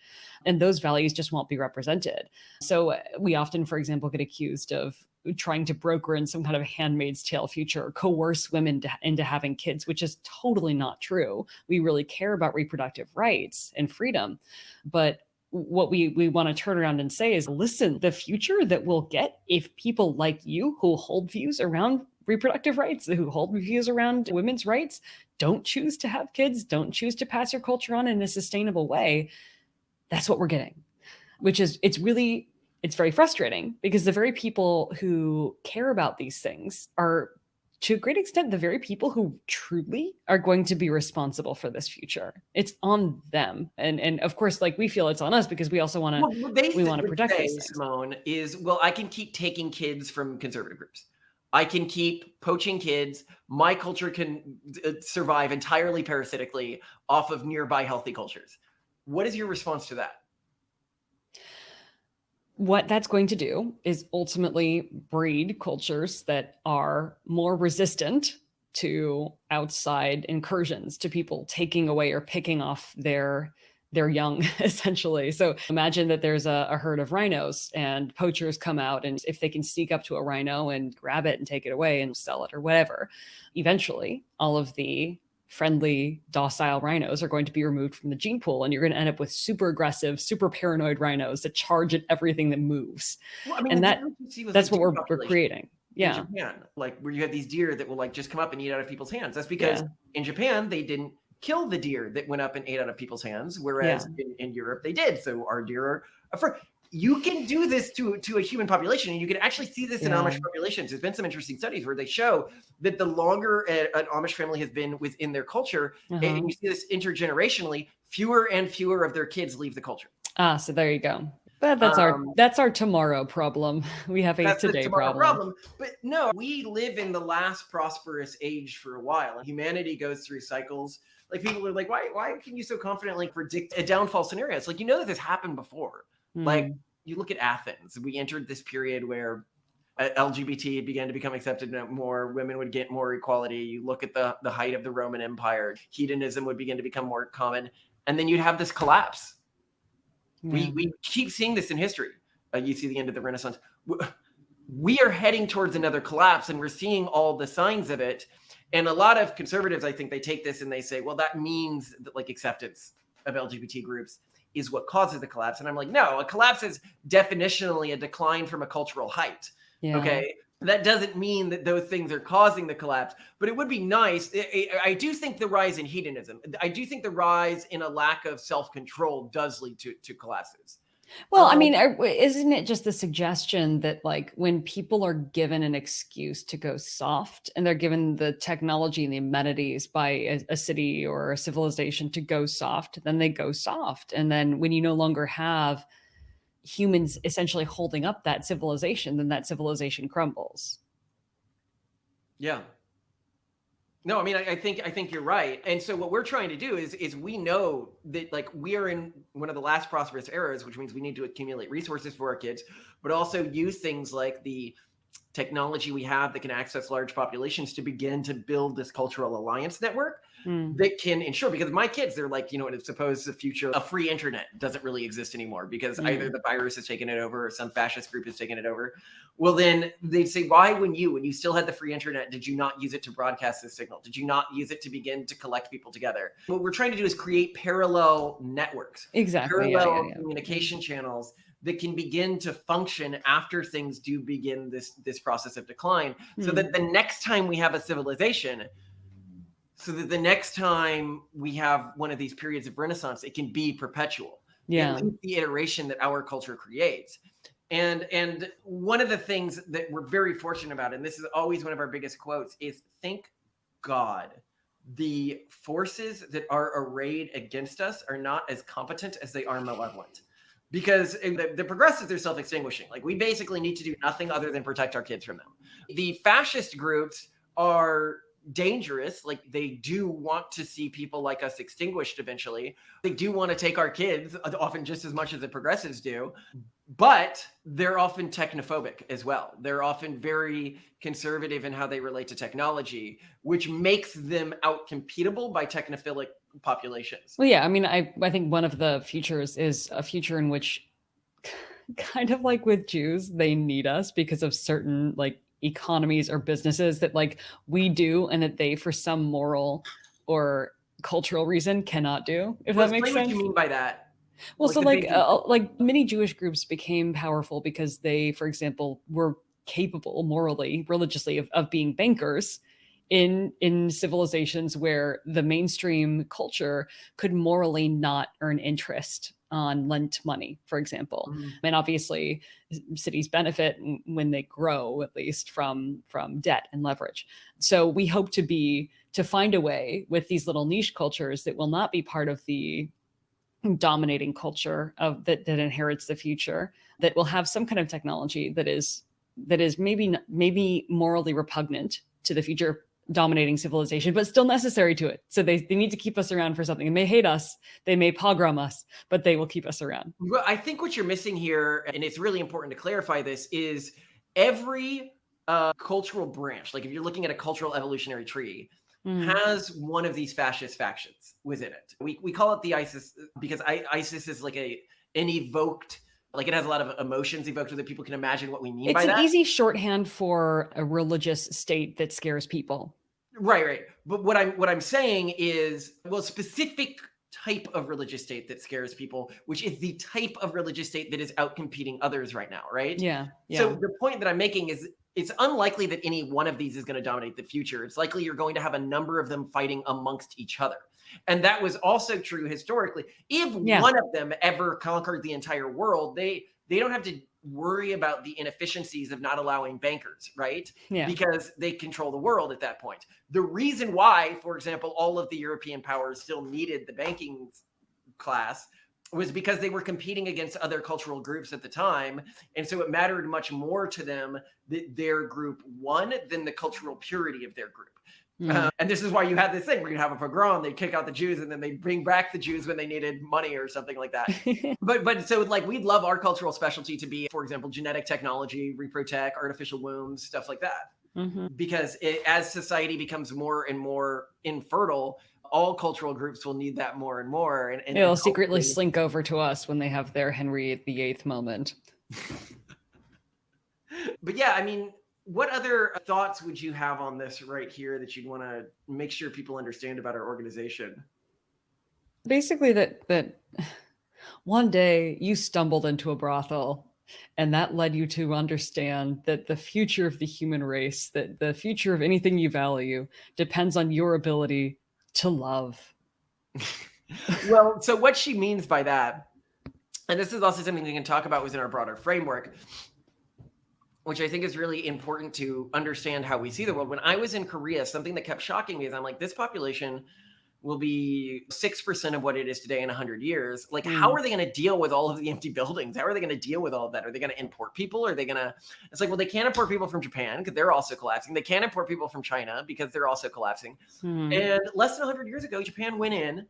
[SPEAKER 2] And those values just won't be represented. So we often, for example, get accused of trying to broker in some kind of Handmaid's Tale future, or coerce women into having kids, which is totally not true. We really care about reproductive rights and freedom. But what we want to turn around and say is, listen, the future that we'll get if people like you who hold views around reproductive rights, who hold views around women's rights, don't choose to have kids, don't choose to pass your culture on in a sustainable way, that's what we're getting. Which is, it's very frustrating, because the very people who care about these things are, to a great extent, the very people who truly are going to be responsible for this future. It's on them. And of course, like, we feel it's on us because we also want to,
[SPEAKER 1] What they
[SPEAKER 2] we want to
[SPEAKER 1] would
[SPEAKER 2] protect
[SPEAKER 1] say,
[SPEAKER 2] these things.
[SPEAKER 1] Simone, is, well, I can keep taking kids from conservative groups. I can keep poaching kids. My culture can survive entirely parasitically off of nearby healthy cultures. What is your response to that?
[SPEAKER 2] What that's going to do is ultimately breed cultures that are more resistant to outside incursions, to people taking away or picking off their young, essentially. So imagine that there's a herd of rhinos, and poachers come out, and if they can sneak up to a rhino and grab it and take it away and sell it or whatever, eventually all of the friendly, docile rhinos are going to be removed from the gene pool, and you're going to end up with super aggressive, super paranoid rhinos that charge at everything that moves.
[SPEAKER 1] Well, I mean,
[SPEAKER 2] And
[SPEAKER 1] the difference you see with,
[SPEAKER 2] that's
[SPEAKER 1] like,
[SPEAKER 2] what
[SPEAKER 1] deer
[SPEAKER 2] we're
[SPEAKER 1] population
[SPEAKER 2] creating.
[SPEAKER 1] in
[SPEAKER 2] Yeah.
[SPEAKER 1] Japan, like, where you have these deer that will, like, just come up and eat out of people's hands. That's because
[SPEAKER 2] Yeah.
[SPEAKER 1] in Japan they didn't kill the deer that went up and ate out of people's hands, whereas
[SPEAKER 2] Yeah.
[SPEAKER 1] in Europe they did. So our deer are afraid. You can do this to a human population, and you can actually see this in
[SPEAKER 2] Yeah.
[SPEAKER 1] Amish populations. There's been some interesting studies where they show that the longer an Amish family has been within their culture,
[SPEAKER 2] Uh-huh.
[SPEAKER 1] and you see this intergenerationally, fewer and fewer of their kids leave the culture.
[SPEAKER 2] So there you go. But that's our tomorrow problem. We have a
[SPEAKER 1] That's the
[SPEAKER 2] today
[SPEAKER 1] tomorrow
[SPEAKER 2] problem.
[SPEAKER 1] problem. But no, we live in the last prosperous age for a while, and humanity goes through cycles. Like, people are like, why can you so confidently predict a downfall scenario? It's like, you know that this happened before. Like, you look at Athens. We entered this period where LGBT began to become accepted more. Women would get more equality. You look at the height of the Roman Empire. Hedonism would begin to become more common. And then you'd have this collapse.
[SPEAKER 2] Yeah.
[SPEAKER 1] We keep seeing this in history. You see the end of the Renaissance. We are heading towards another collapse, and we're seeing all the signs of it. And a lot of conservatives, I think, they take this and they say, well, that means that, like, acceptance of LGBT groups is what causes the collapse. And I'm like, no, a collapse is definitionally a decline from a cultural height.
[SPEAKER 2] Yeah.
[SPEAKER 1] Okay. That doesn't mean that those things are causing the collapse, but it would be nice. I do think the rise in hedonism, I do think the rise in a lack of self-control does lead to collapses.
[SPEAKER 2] Well, I mean, isn't it just the suggestion that, like, when people are given an excuse to go soft, and they're given the technology and the amenities by a city or a civilization to go soft, then they go soft. And then when you no longer have humans essentially holding up that civilization, then that civilization crumbles.
[SPEAKER 1] Yeah. No, I mean, I think you're right. And so what we're trying to do is we know that, like, we are in one of the last prosperous eras, which means we need to accumulate resources for our kids, but also use things like the technology we have that can access large populations to begin to build this cultural alliance network that can ensure, because my kids, they're like, suppose the future of free internet doesn't really exist anymore because either the virus has taken it over or some fascist group has taken it over. Well, then they'd say, why, when you still had the free internet, did you not use it to broadcast this signal? Did you not use it to begin to collect people together? What we're trying to do is create parallel networks,
[SPEAKER 2] Exactly.
[SPEAKER 1] parallel communication channels that can begin to function after things do begin this process of decline, so that the next time we have a civilization, so that the next time we have one of these periods of renaissance, it can be perpetual.
[SPEAKER 2] Yeah.
[SPEAKER 1] At least the iteration that our culture creates. And one of the things that we're very fortunate about, and this is always one of our biggest quotes, is thank God the forces that are arrayed against us are not as competent as they are malevolent. Because the progressives are self-extinguishing. Like, we basically need to do nothing other than protect our kids from them. The fascist groups are dangerous. Like, they do want to see people like us extinguished eventually. They do want to take our kids, often just as much as the progressives do. But they're often technophobic as well. They're often very conservative in how they relate to technology, which makes them outcompetable by technophilic populations.
[SPEAKER 2] Well, yeah, I mean, I think one of the futures is a future in which, kind of like with Jews, they need us because of certain like economies or businesses that like we do and that they, for some moral or cultural reason, cannot do, if that makes sense.
[SPEAKER 1] What you mean by that?
[SPEAKER 2] Well, so like many Jewish groups became powerful because they, for example, were capable morally, religiously of being bankers in civilizations where the mainstream culture could morally not earn interest on lent money, for example. And obviously cities benefit when they grow, at least from debt and leverage. So we hope to find a way with these little niche cultures that will not be part of the dominating culture of that inherits the future, that will have some kind of technology that is maybe morally repugnant to the future dominating civilization, but still necessary to it. So they need to keep us around for something. They may hate us, they may pogrom us, but they will keep us around.
[SPEAKER 1] Well, I think what you're missing here, and it's really important to clarify this, is every cultural branch, like if you're looking at a cultural evolutionary tree, has one of these fascist factions within it. We call it the ISIS because ISIS is like an evoked, like it has a lot of emotions evoked so that people can imagine what we mean by that.
[SPEAKER 2] It's an easy shorthand for a religious state that scares people.
[SPEAKER 1] Right. But what I'm saying is, well, specific type of religious state that scares people, which is the type of religious state that is outcompeting others right now, right?
[SPEAKER 2] Yeah.
[SPEAKER 1] So the point that I'm making is it's unlikely that any one of these is going to dominate the future. It's likely you're going to have a number of them fighting amongst each other. And that was also true historically. If one of them ever conquered the entire world, they don't have to worry about the inefficiencies of not allowing bankers, right?
[SPEAKER 2] Yeah.
[SPEAKER 1] Because they control the world at that point. The reason why, for example, all of the European powers still needed the banking class was because they were competing against other cultural groups at the time. And so it mattered much more to them that their group won than the cultural purity of their group. And this is why you had this thing where you'd have a pogrom, they'd kick out the Jews, and then they'd bring back the Jews when they needed money or something like that. But so like we'd love our cultural specialty to be, for example, genetic technology, reprotech, artificial wombs, stuff like that. Because as society becomes more and more infertile, all cultural groups will need that more and more. And
[SPEAKER 2] it'll secretly slink over to us when they have their Henry VIII moment.
[SPEAKER 1] But yeah, I mean, what other thoughts would you have on this right here that you'd want to make sure people understand about our organization?
[SPEAKER 2] Basically that one day you stumbled into a brothel and that led you to understand that the future of the human race, that the future of anything you value depends on your ability to love.
[SPEAKER 1] Well, so what she means by that, and this is also something we can talk about within our broader framework, which I think is really important to understand how we see the world. When I was in Korea, something that kept shocking me is I'm like, this population will be 6% of what it is today in 100 years. Like, how are they going to deal with all of the empty buildings? How are they going to deal with all of that? Are they going to import people? Are they going to, it's like, well, they can't import people from Japan because they're also collapsing. They can't import people from China because they're also collapsing. And less than 100 years ago, Japan went in,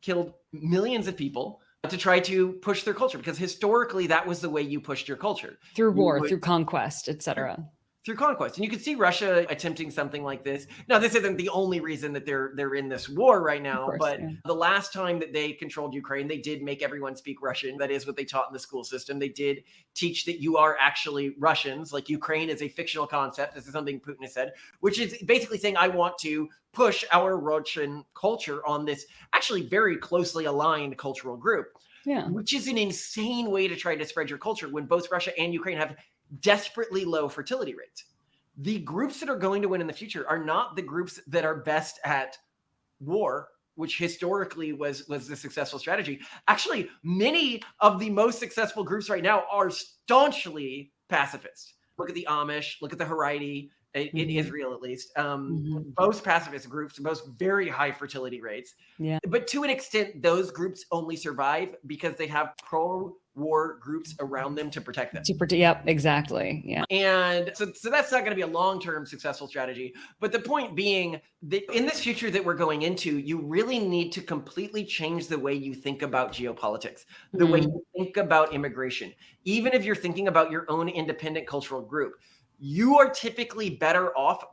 [SPEAKER 1] killed millions of people to try to push their culture, because historically that was the way you pushed your culture.
[SPEAKER 2] Through war, through conquest, etc.
[SPEAKER 1] Through conquest. And you could see Russia attempting something like this. Now, this isn't the only reason that they're in this war right now, but the last time that they controlled Ukraine, they did make everyone speak Russian. That is what they taught in the school system. They did teach that you are actually Russians, like Ukraine is a fictional concept. This is something Putin has said, which is basically saying, I want to push our Russian culture on this actually very closely aligned cultural group.
[SPEAKER 2] Yeah.
[SPEAKER 1] which is an insane way to try to spread your culture when both Russia and Ukraine have desperately low fertility rates. The groups that are going to win in the future are not the groups that are best at war, which historically was the successful strategy. Actually, many of the most successful groups right now are staunchly pacifist. Look at the Amish, look at the Haredi, in Israel at least. Both pacifist groups, both very high fertility rates.
[SPEAKER 2] Yeah.
[SPEAKER 1] But to an extent, those groups only survive because they have pro-war groups around them to protect them.
[SPEAKER 2] Yep, exactly. Yeah.
[SPEAKER 1] And so that's not going to be a long-term successful strategy. But the point being that in this future that we're going into, you really need to completely change the way you think about geopolitics, the way you think about immigration. Even if you're thinking about your own independent cultural group, you are typically better off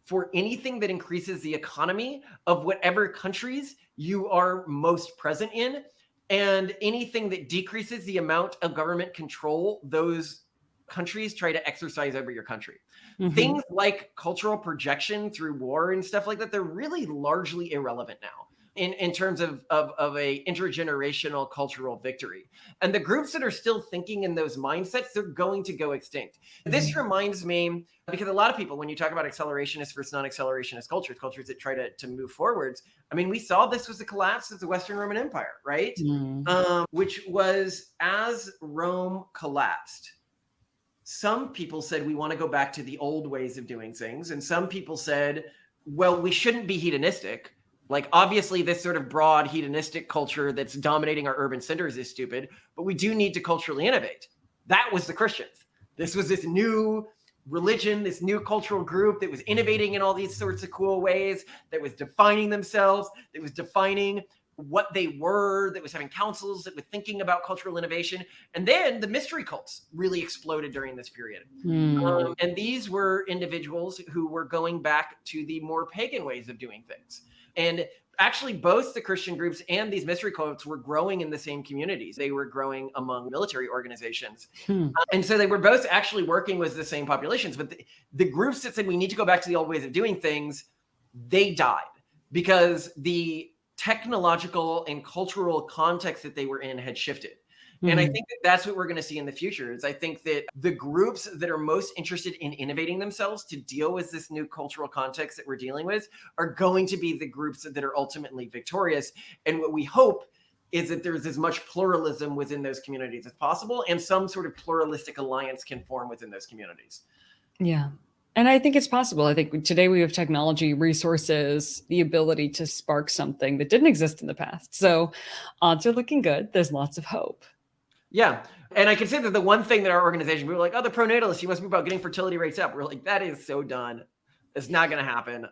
[SPEAKER 1] for anything that increases the economy of whatever countries you are most present in, and anything that decreases the amount of government control those countries try to exercise over your country. Things like cultural projection through war and stuff like that, they're really largely irrelevant now in terms of a intergenerational cultural victory. And the groups that are still thinking in those mindsets, they're going to go extinct. This reminds me, because a lot of people, when you talk about accelerationist versus non-accelerationist cultures that try to move forwards, I mean, we saw this was the collapse of the Western Roman Empire, right? Which was, as Rome collapsed, some people said we want to go back to the old ways of doing things. And some people said, well, we shouldn't be hedonistic. Like, obviously, this sort of broad hedonistic culture that's dominating our urban centers is stupid, but we do need to culturally innovate. That was the Christians. This was this new religion, this new cultural group that was innovating in all these sorts of cool ways, that was defining themselves, that was defining what they were, that was having councils, that was thinking about cultural innovation. And then the mystery cults really exploded during this period. And these were individuals who were going back to the more pagan ways of doing things. And actually, both the Christian groups and these mystery cults were growing in the same communities. They were growing among military organizations. And so they were both actually working with the same populations. But the groups that said we need to go back to the old ways of doing things, they died because the technological and cultural context that they were in had shifted. And I think that that's what we're going to see in the future. Is I think that the groups that are most interested in innovating themselves to deal with this new cultural context that we're dealing with are going to be the groups that are ultimately victorious. And what we hope is that there's as much pluralism within those communities as possible, and some sort of pluralistic alliance can form within those communities.
[SPEAKER 2] Yeah. And I think it's possible. I think today we have technology, resources, the ability to spark something that didn't exist in the past. So odds are looking good. There's lots of hope.
[SPEAKER 1] Yeah. And I can say that the one thing that our organization, we were like, oh, the Pronatalist, you must be about getting fertility rates up. We're like, that is so done. It's not going to happen.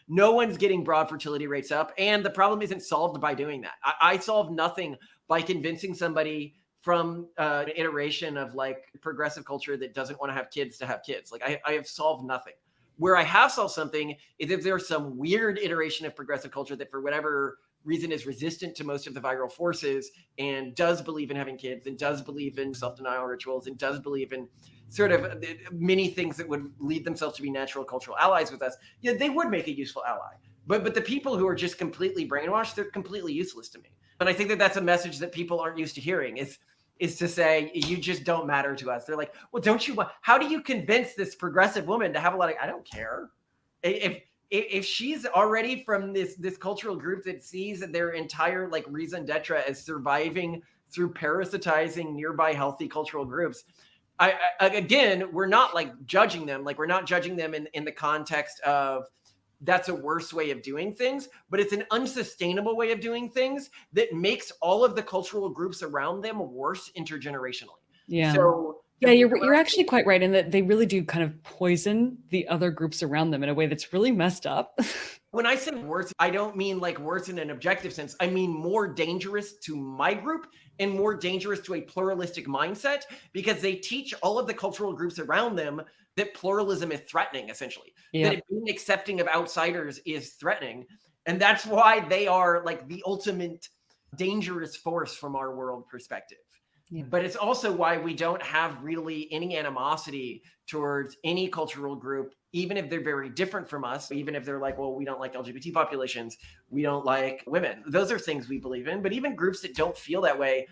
[SPEAKER 1] No one's getting broad fertility rates up. And the problem isn't solved by doing that. I solve nothing by convincing somebody from an iteration of like progressive culture that doesn't want to have kids to have kids. Like I have solved nothing. Where I have solved something is if there's some weird iteration of progressive culture that for whatever reason is resistant to most of the viral forces and does believe in having kids and does believe in self-denial rituals and does believe in sort of many things that would lead themselves to be natural cultural allies with us, yeah, they would make a useful ally. But the people who are just completely brainwashed, they're completely useless to me. And I think that that's a message that people aren't used to hearing is to say, you just don't matter to us. They're like, well, don't you want, how do you convince this progressive woman to have a lot of, I don't care. If she's already from this cultural group that sees their entire like raison d'etre as surviving through parasitizing nearby healthy cultural groups, again, we're not like judging them. Like we're not judging them in the context of that's a worse way of doing things, but it's an unsustainable way of doing things that makes all of the cultural groups around them worse intergenerationally.
[SPEAKER 2] Yeah.
[SPEAKER 1] So
[SPEAKER 2] yeah, you're actually quite right in that they really do kind of poison the other groups around them in a way that's really messed up.
[SPEAKER 1] When I say worse, I don't mean like worse in an objective sense. I mean more dangerous to my group and more dangerous to a pluralistic mindset, because they teach all of the cultural groups around them that pluralism is threatening, essentially.
[SPEAKER 2] Yeah.
[SPEAKER 1] That being accepting of outsiders is threatening. And that's why they are like the ultimate dangerous force from our world perspective.
[SPEAKER 2] Yeah.
[SPEAKER 1] But it's also why we don't have really any animosity towards any cultural group, even if they're very different from us, even if they're like, well, we don't like LGBT populations, we don't like women. Those are things we believe in. But even groups that don't feel that way,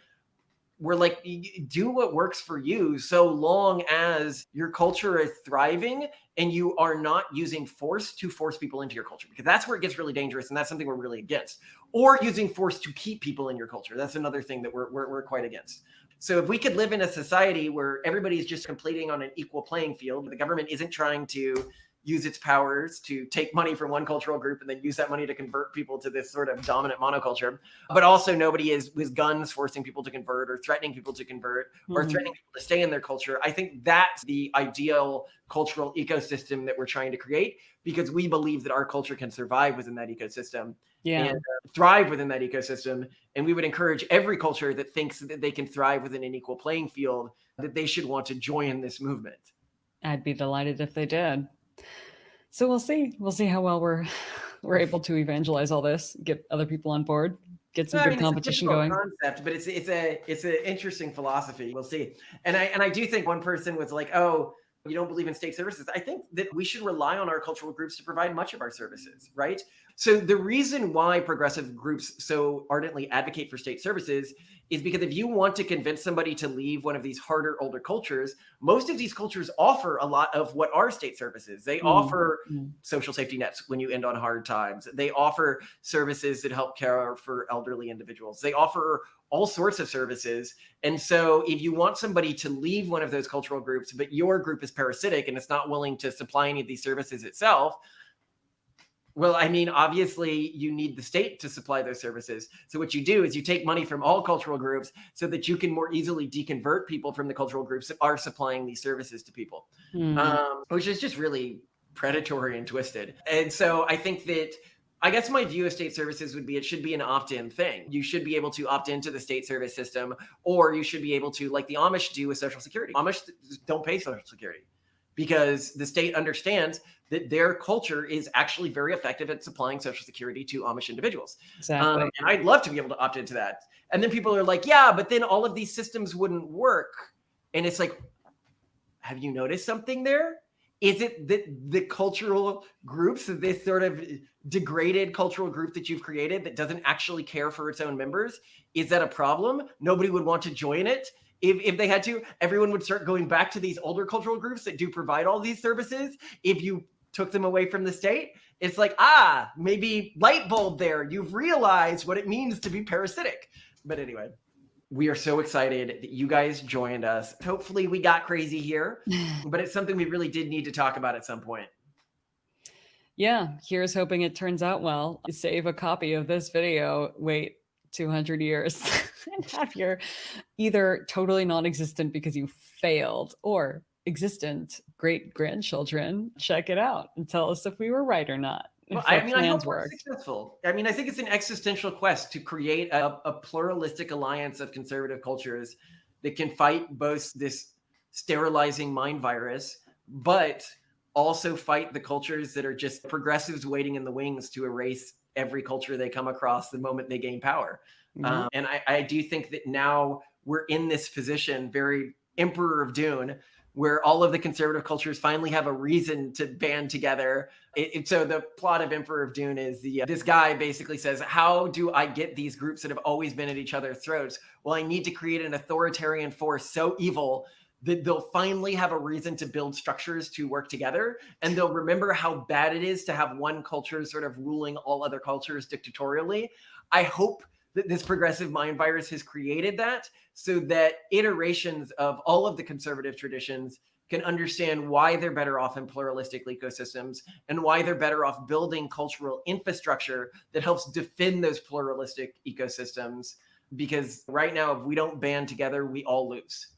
[SPEAKER 1] we're like, do what works for you, so long as your culture is thriving and you are not using force to force people into your culture, because that's where it gets really dangerous. And that's something we're really against. Or using force to keep people in your culture. That's another thing that we're quite against. So if we could live in a society where everybody's just competing on an equal playing field, the government isn't trying to use its powers to take money from one cultural group and then use that money to convert people to this sort of dominant monoculture, but also nobody is with guns forcing people to convert or threatening people to convert or threatening people to stay in their culture. I think that's the ideal cultural ecosystem that we're trying to create, because we believe that our culture can survive within that ecosystem and thrive within that ecosystem. And we would encourage every culture that thinks that they can thrive within an equal playing field, that they should want to join this movement.
[SPEAKER 2] I'd be delighted if they did. So we'll see. We'll see how well we're able to evangelize all this, get other people on board, get some good competition going.
[SPEAKER 1] Concept, but it's an interesting philosophy. We'll see. And I do think one person was like, "Oh, you don't believe in state services." I think that we should rely on our cultural groups to provide much of our services, right? So the reason why progressive groups so ardently advocate for state services is because if you want to convince somebody to leave one of these harder, older cultures, most of these cultures offer a lot of what are state services. They offer social safety nets when you end on hard times. They offer services that help care for elderly individuals. They offer all sorts of services. And so if you want somebody to leave one of those cultural groups, but your group is parasitic and it's not willing to supply any of these services itself, well, I mean, obviously you need the state to supply those services. So what you do is you take money from all cultural groups so that you can more easily deconvert people from the cultural groups that are supplying these services to people, which is just really predatory and twisted. And so I think that, I guess my view of state services would be it should be an opt-in thing. You should be able to opt into the state service system, or you should be able to, like the Amish do with Social Security. Amish don't pay Social Security because the state understands that their culture is actually very effective at supplying Social Security to Amish individuals.
[SPEAKER 2] Exactly.
[SPEAKER 1] And I'd love to be able to opt into that. And then people are like, yeah, but then all of these systems wouldn't work. And it's like, have you noticed something there? Is it that the cultural groups, this sort of degraded cultural group that you've created that doesn't actually care for its own members, is that a problem? Nobody would want to join it. If they had to, everyone would start going back to these older cultural groups that do provide all these services. If you took them away from the state, it's like, maybe light bulb there. You've realized what it means to be parasitic. But anyway, we are so excited that you guys joined us. Hopefully we got crazy here, but it's something we really did need to talk about at some point.
[SPEAKER 2] Yeah, here's hoping it turns out well. Save a copy of this video, wait 200 years and have your either totally non-existent because you failed or existent great-grandchildren check it out and tell us if we were right or not.
[SPEAKER 1] Well, I hope we're successful. I mean, I think it's an existential quest to create a pluralistic alliance of conservative cultures that can fight both this sterilizing mind virus, but also fight the cultures that are just progressives waiting in the wings to erase every culture they come across the moment they gain power. And I do think that now we're in this position, very Emperor of Dune, where all of the conservative cultures finally have a reason to band together. So the plot of Emperor of Dune is this guy basically says, how do I get these groups that have always been at each other's throats? Well, I need to create an authoritarian force so evil that they'll finally have a reason to build structures to work together. And they'll remember how bad it is to have one culture sort of ruling all other cultures dictatorially. I hope that this progressive mind virus has created that so that iterations of all of the conservative traditions can understand why they're better off in pluralistic ecosystems and why they're better off building cultural infrastructure that helps defend those pluralistic ecosystems. Because right now, if we don't band together, we all lose.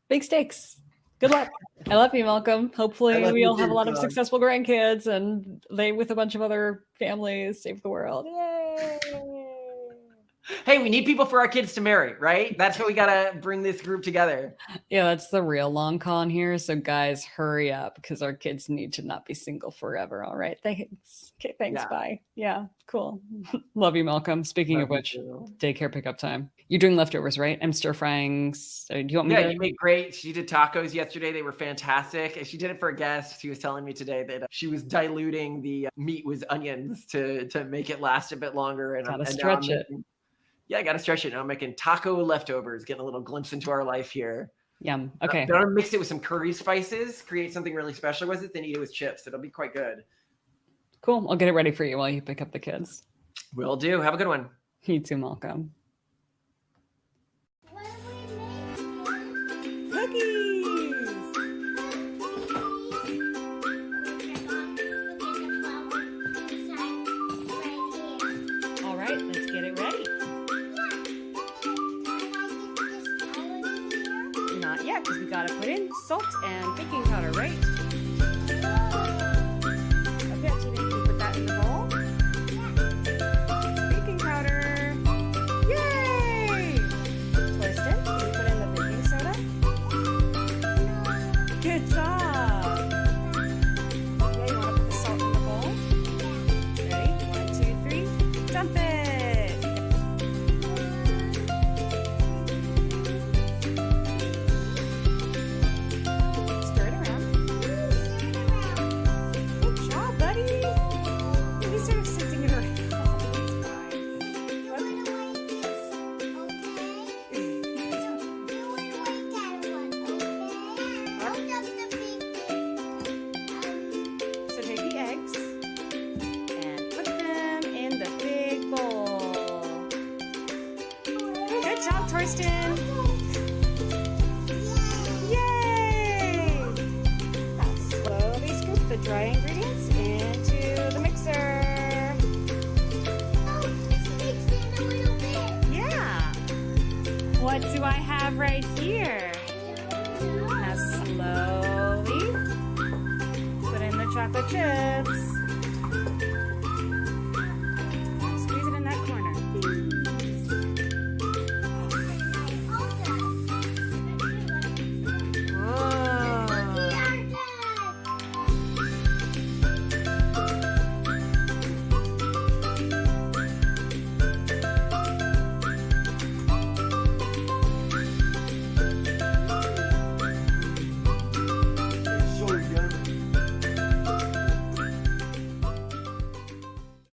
[SPEAKER 2] Big stakes. Good luck. I love you, Malcolm. Hopefully we all have a lot of successful grandkids and they, with a bunch of other families, save the world. Yay!
[SPEAKER 1] Hey, we need people for our kids to marry, right? That's what we gotta bring this group together.
[SPEAKER 2] Yeah, that's the real long con here. So guys, hurry up because our kids need to not be single forever. All right. Thanks. Okay, thanks.
[SPEAKER 1] Yeah.
[SPEAKER 2] Bye. Yeah, cool. Love you, Malcolm. Speaking of
[SPEAKER 1] Love you
[SPEAKER 2] which,
[SPEAKER 1] too.
[SPEAKER 2] daycare pickup time. You're doing leftovers, right? I'm stir frying. Do you want me
[SPEAKER 1] Yeah,
[SPEAKER 2] to?
[SPEAKER 1] you made great. She did tacos yesterday. They were fantastic. And she did it for a guest. She was telling me today that she was diluting the meat with onions to make it last a bit longer. And,
[SPEAKER 2] Gotta
[SPEAKER 1] and now
[SPEAKER 2] stretch it.
[SPEAKER 1] yeah, I got to stretch it. Now I'm making taco leftovers, getting a little glimpse into our life here.
[SPEAKER 2] Yum. Okay.
[SPEAKER 1] Then I'll mix it with some curry spices, create something really special with it, then eat it with chips. It'll be quite good.
[SPEAKER 2] Cool. I'll get it ready for you while you pick up the kids.
[SPEAKER 1] Will do. Have a good one.
[SPEAKER 2] You too, Malcolm. All right, let's get it ready. Not yet, because we gotta put in salt and baking powder, right? Okay, so then you put that in the bowl. Baking powder. Yay! Twist it. Can you put in the baking soda? Good job. Okay, you want to put the salt in the bowl? Ready? 1, 2, 3. Dump it. Stir it around. Good job, buddy. Maybe sort of sitting it around. So take the eggs and put them in the big bowl. Good job, Torsten. Yay! Now slowly scoop the dry ingredients into the mixer. Yeah. What do I have right here? Now slowly put in the chocolate chips.